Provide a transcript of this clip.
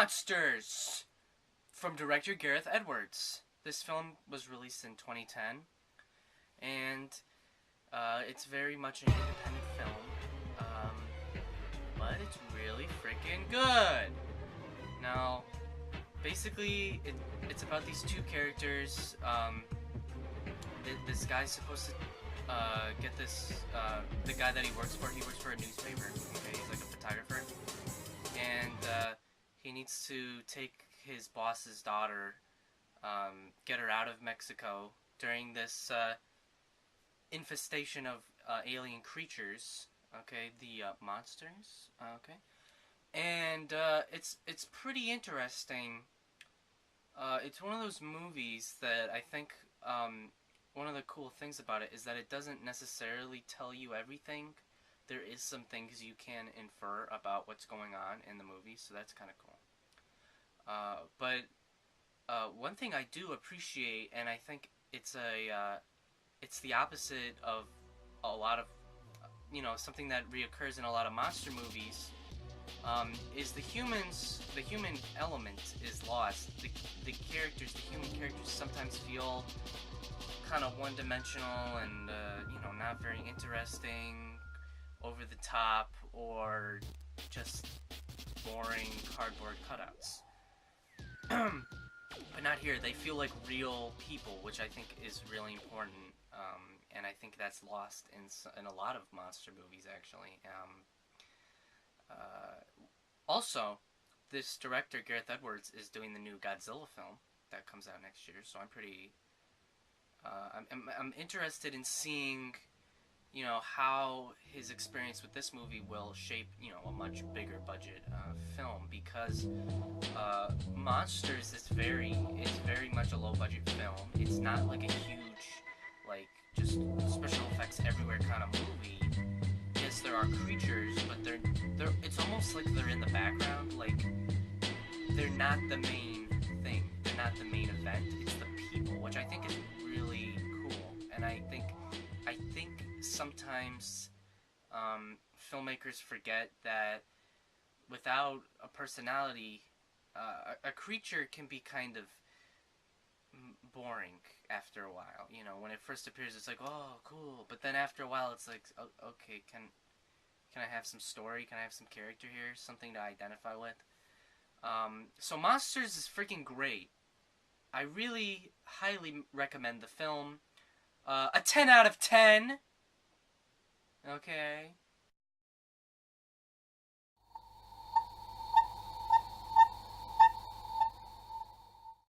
Monsters from director Gareth Edwards. This film was released in 2010, and it's very much an independent film, but it's really freaking good. Now, basically, it's about these two characters. This guy's supposed to get this. The guy that he works for a newspaper. Okay, he's like a photographer, and he needs to take his boss's daughter, get her out of Mexico during this infestation of alien creatures. Okay, the monsters. Okay, and it's pretty interesting. It's one of those movies that I think one of the cool things about it is that it doesn't necessarily tell you everything. There is some things you can infer about what's going on in the movie, so that's kind of cool. But one thing I do appreciate, and I think it's the opposite of a lot of, something that reoccurs in a lot of monster movies, is the human element is lost. The human characters sometimes feel kind of one-dimensional and, not very interesting, over the top, or just boring cardboard cutouts. But not here. They feel like real people, which I think is really important, and I think that's lost in a lot of monster movies, actually. Also, this director, Gareth Edwards, is doing the new Godzilla film that comes out next year, so I'm pretty... I'm interested in seeing, how his experience with this movie will shape, a much bigger budget film, because Monsters is very much a low budget film. It's not like a huge, like, just special effects everywhere kind of movie. Yes, there are creatures, but they're it's almost like they're in the background. Like, they're not the main thing. They're not the main event. It's the people, which I think is really cool. And I think sometimes filmmakers forget that without a personality, a creature can be kind of boring after a while. When it first appears, it's like, oh, cool. But then after a while, it's like, oh, okay, can I have some story? Can I have some character here? Something to identify with? So Monsters is freaking great. I really highly recommend the film. A 10 out of 10. Okay.